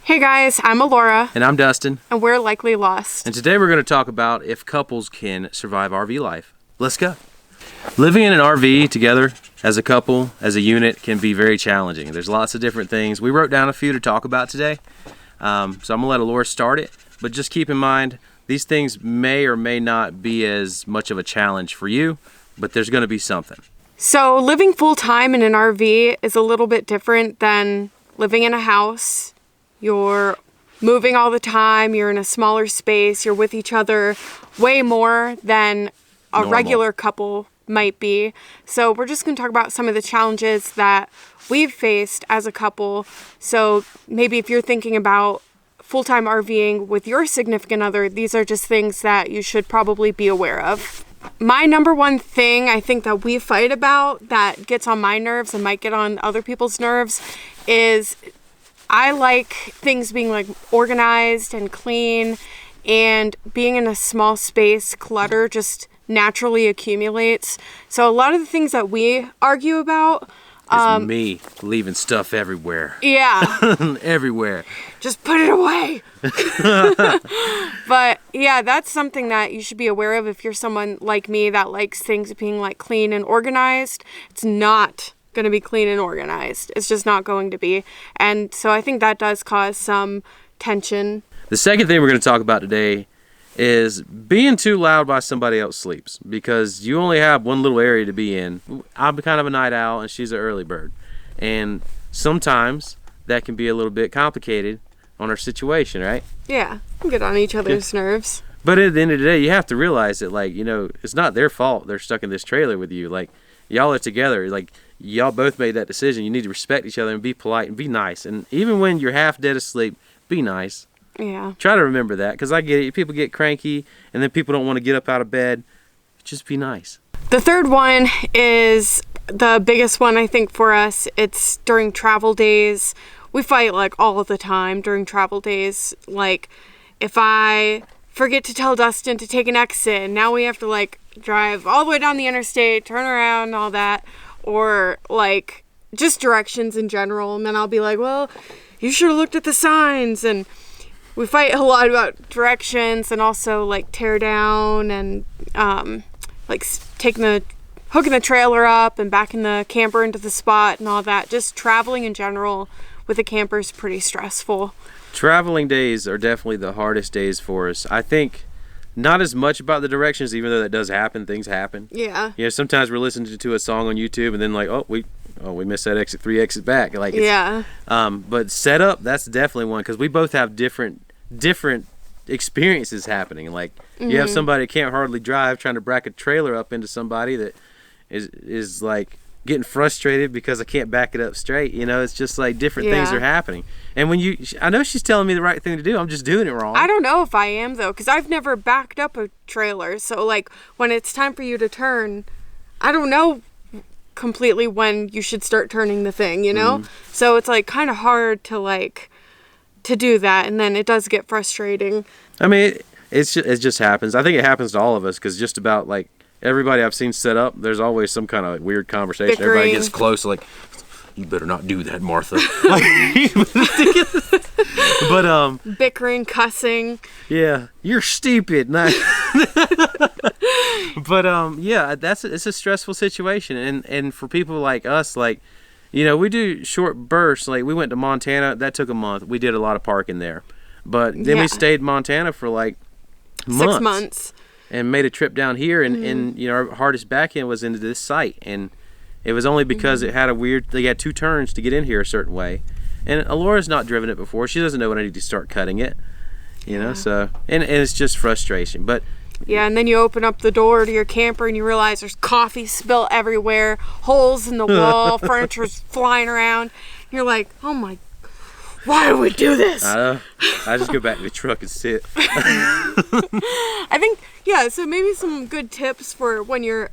Hey guys, I'm Alora. And I'm Dustin. And we're Likely Lost. And today we're going to talk about if couples can survive RV life. Let's go. Living in an RV together as a couple, as a unit, can be very challenging. There's lots of different things. We wrote down a few to talk about today. So I'm going to let Alora start it. But just keep in mind, these things may or may not be as much of a challenge for you, but there's going to be something. So living full-time in an RV is a little bit different than living in a house. You're moving all the time, you're in a smaller space, you're with each other way more than a regular couple might be. So we're just going to talk about some of the challenges that we've faced as a couple. So maybe if you're thinking about full-time RVing with your significant other, these are just things that you should probably be aware of. My number one thing I think that we fight about that gets on my nerves and might get on other people's nerves is I like things being like organized and clean, and being in a small space, clutter just naturally accumulates. So a lot of the things that we argue about is me leaving stuff everywhere. Yeah. Everywhere. Just put it away. But yeah, that's something that you should be aware of if you're someone like me that likes things being like clean and organized. It's not going to be clean and organized. It's just not going to be. And so I think that does cause some tension. The second thing we're going to talk about today is being too loud while somebody else sleeps, because you only have one little area to be in. I'm kind of a night owl and she's an early bird, and sometimes that can be a little bit complicated on our situation, right? Yeah, we get on each other's nerves. But at the end of the day, you have to realize that, like, you know, it's not their fault they're stuck in this trailer with you. Like, y'all are together. Like, y'all both made that decision. You need to respect each other and be polite and be nice. And even when you're half dead asleep, be nice. Yeah. Try to remember that, because I get it. People get cranky, and then people don't want to get up out of bed. Just be nice. The third one is the biggest one, I think, for us. It's during travel days. We fight, like, all of the time during travel days. Like, if I forget to tell Dustin to take an exit, now we have to, like, drive all the way down the interstate, turn around, and all that. Or, like, just directions in general. And then I'll be like, well, you should have looked at the signs. And we fight a lot about directions, and also like tear down and like hooking the trailer up and backing the camper into the spot and all that. Just traveling in general with a camper is pretty stressful. Traveling days are definitely the hardest days for us. I think not as much about the directions, even though that does happen. Things happen. Yeah. You know, sometimes we're listening to a song on YouTube and then like, we missed that exit 3 exits back. Like, yeah. But setup, that's definitely one, because we both have different experiences happening. Like, you have somebody that can't hardly drive trying to back a trailer up into somebody that is like getting frustrated because I can't back it up straight. You know, it's just like different things are happening. And when I know she's telling me the right thing to do, I'm just doing it wrong. I don't know if I am, though, because I've never backed up a trailer. So like when it's time for you to turn, I don't know completely when you should start turning the thing, you know? So it's like kind of hard to do that, and then it does get frustrating. I mean, it just happens. I think it happens to all of us, because just about like everybody I've seen set up, there's always some kind of like weird conversation. Bickering. Everybody gets close, like, you better not do that, Martha. But bickering, cussing. Yeah, you're stupid. But yeah, it's a stressful situation, and for people like us, like, you know, we do short bursts. Like, we went to Montana. That took a month. We did a lot of parking there. But then we stayed in Montana for like months. 6 months. And made a trip down here. And you know, our hardest back end was into this site. And it was only because it had they had 2 turns to get in here a certain way. And Alora's not driven it before. She doesn't know when I need to start cutting it. You know, so, and it's just frustration. But yeah, and then you open up the door to your camper and you realize there's coffee spill everywhere, holes in the wall, furniture's flying around. You're like, oh my, why do we do this? I know. I just go back to the truck and sit. I think, yeah, so maybe some good tips for when you're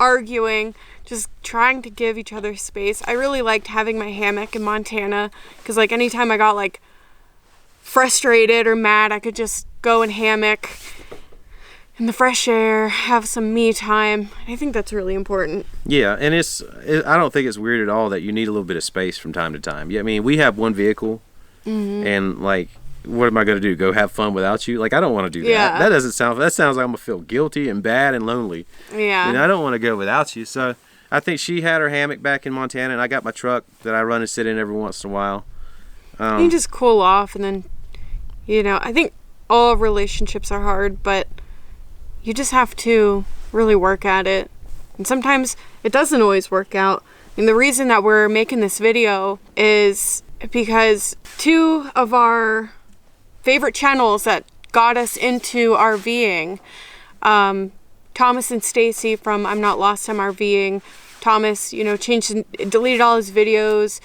arguing, just trying to give each other space. I really liked having my hammock in Montana, because like anytime I got like frustrated or mad, I could just go and hammock in the fresh air, have some me time. I think that's really important. Yeah, and I don't think it's weird at all that you need a little bit of space from time to time. Yeah, I mean, we have one vehicle, and like, what am I going to do? Go have fun without you? Like, I don't want to do that. Yeah. That sounds like I'm going to feel guilty and bad and lonely. Yeah. And I don't want to go without you. So I think she had her hammock back in Montana, and I got my truck that I run and sit in every once in a while. You can just cool off, and then, you know, I think all relationships are hard, but you just have to really work at it. And sometimes it doesn't always work out. And the reason that we're making this video is because two of our favorite channels that got us into RVing, Thomas and Stacy from I'm Not Lost, I'm RVing. Thomas, you know, deleted all his videos,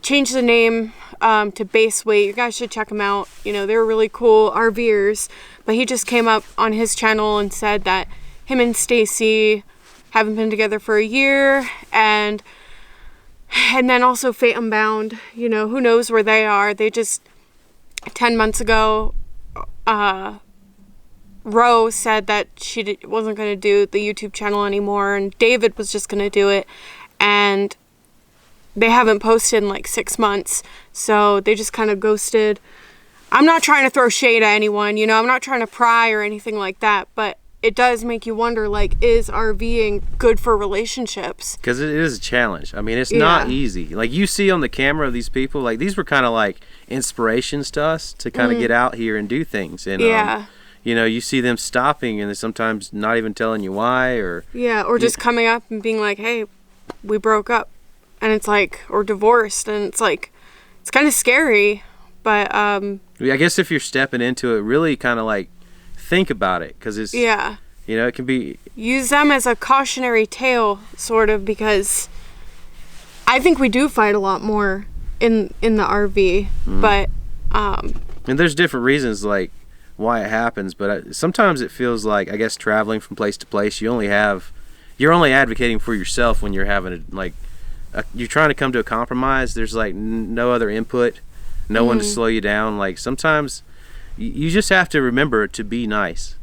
changed the name to Baseweight. You guys should check them out. You know, they're really cool RVers. But he just came up on his channel and said that him and Stacy haven't been together for a year, and then also Fate Unbound. You know, who knows where they are? They just 10 months ago, Rose said that she wasn't going to do the YouTube channel anymore, and David was just going to do it, and they haven't posted in like 6 months, so they just kind of ghosted. I'm not trying to throw shade at anyone, you know, I'm not trying to pry or anything like that, but it does make you wonder, like, is RVing good for relationships? Because it is a challenge. I mean, it's not easy. Like, you see on the camera of these people, like, these were kind of like inspirations to us to kind of get out here and do things. And, you know, you see them stopping and sometimes not even telling you why, or... Yeah, or just coming up and being like, hey, we broke up. And it's like, or divorced, and it's like, it's kind of scary, but I guess if you're stepping into it, really kind of like think about it, because it's, you know, it can be, use them as a cautionary tale, sort of, because I think we do fight a lot more in the RV, but and there's different reasons like why it happens, but sometimes it feels like, I guess, traveling from place to place, you're only advocating for yourself when you're having you're trying to come to a compromise. There's like no other input, no one to slow you down. Like, sometimes you just have to remember to be nice.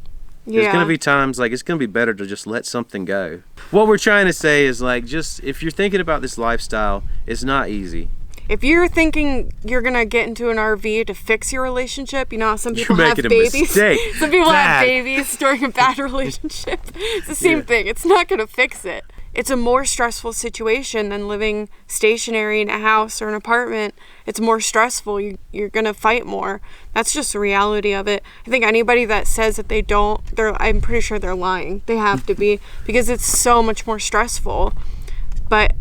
There's going to be times like it's going to be better to just let something go. What we're trying to say is, like, just if you're thinking about this lifestyle, it's not easy. If you're thinking you're going to get into an RV to fix your relationship, you know how some people have babies. Some people have babies during a bad relationship. It's the same thing. It's not going to fix it. It's a more stressful situation than living stationary in a house or an apartment. It's more stressful. You're going to fight more. That's just the reality of it. I think anybody that says that they don't, I'm pretty sure they're lying. They have to be, because it's so much more stressful. But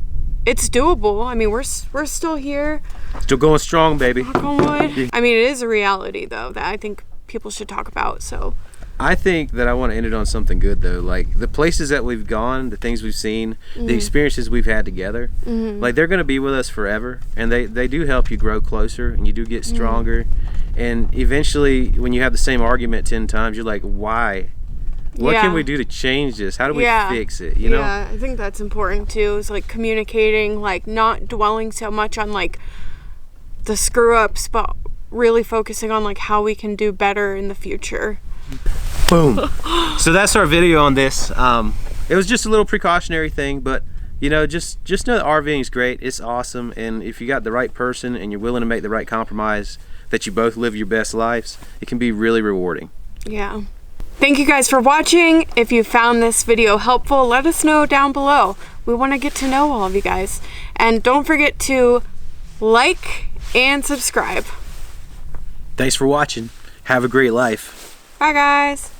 it's doable. I mean, we're still here. Still going strong, baby. Knock on wood. I mean, it is a reality, though, that I think people should talk about, so... I think that I want to end it on something good, though. Like, the places that we've gone, the things we've seen, the experiences we've had together, like, they're going to be with us forever, and they do help you grow closer, and you do get stronger, and eventually, when you have the same argument 10 times, you're like, why? What can we do to change this? How do we fix it, you know? Yeah, I think that's important, too, is, like, communicating, like, not dwelling so much on, like, the screw-ups, but really focusing on, like, how we can do better in the future. Boom. So that's our video on this. It was just a little precautionary thing, but you know, just know that RVing is great. It's awesome, and if you got the right person and you're willing to make the right compromise, that you both live your best lives, it can be really rewarding. Yeah. Thank you guys for watching. If you found this video helpful, let us know down below. We want to get to know all of you guys. And don't forget to like and subscribe. Thanks for watching. Have a great life. Bye, guys.